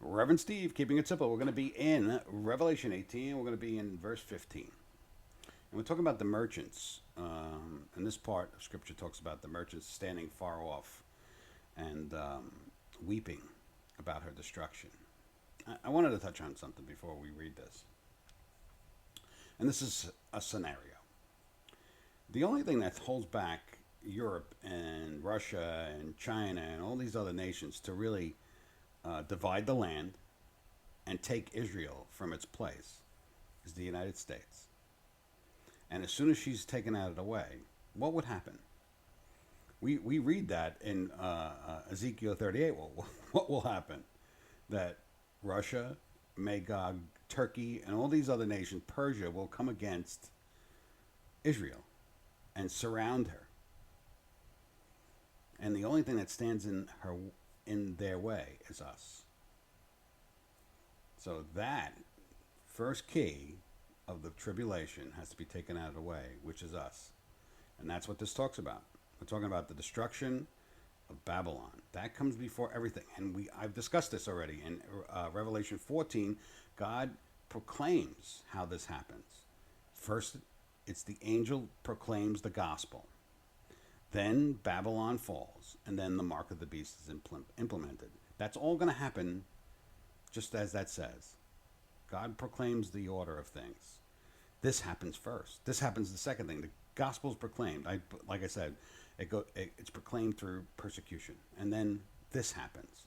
Reverend Steve, keeping it simple. We're going to be in Revelation 18. We're going to be in verse 15. And we're talking about the merchants. And this part of Scripture talks about the merchants standing far off and weeping about her destruction. I wanted to touch on something before we read this. And this is a scenario. The only thing that holds back Europe and Russia and China and all these other nations to really divide the land and take Israel from its place is the United States. And as soon as she's taken out of the way, what would happen? We read that in Ezekiel 38. Well, what will happen? That Russia, Magog, Turkey, and all these other nations, Persia, will come against Israel and surround her. And the only thing that stands in their way is us. So that first key of the tribulation has to be taken out of the way, which is us. And that's what this talks about. We're talking about the destruction of Babylon. That comes before everything. And I've discussed this already. In Revelation 14, God proclaims how this happens. First, it's the angel proclaims the gospel. Then Babylon falls, and then the mark of the beast is implemented. That's all going to happen just as that says. God proclaims the order of things. This happens first. This happens the second thing. The gospel is proclaimed. Like I said, it's proclaimed through persecution. And then this happens.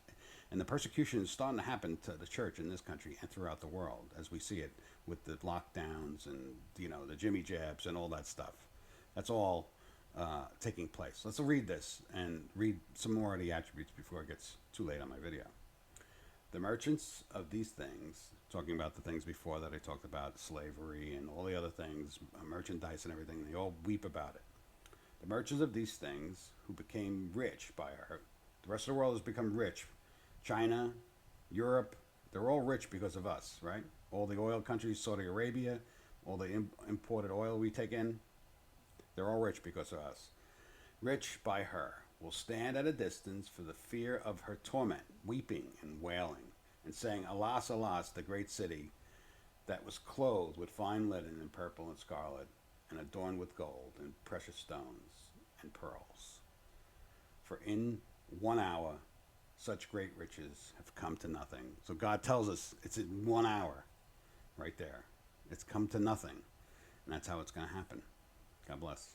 And the persecution is starting to happen to the church in this country and throughout the world, as we see it with the lockdowns and the Jimmy jabs and all that stuff. That's all taking place. Let's read this and read some more of the attributes before it gets too late on my video. The merchants of these things, talking about the things before that I talked about, slavery and all the other things, merchandise and everything, they all weep about it. The merchants of these things who became rich by her, the rest of the world has become rich. China, Europe, they're all rich because of us, right? All the oil countries, Saudi Arabia, all the imported oil we take in, they're all rich because of us. Rich by her will stand at a distance for the fear of her torment, weeping and wailing, and saying, Alas, alas, the great city that was clothed with fine linen and purple and scarlet, and adorned with gold and precious stones and pearls. For in 1 hour such great riches have come to nothing. So God tells us it's in 1 hour, right there. It's come to nothing. And that's how it's going to happen. God bless.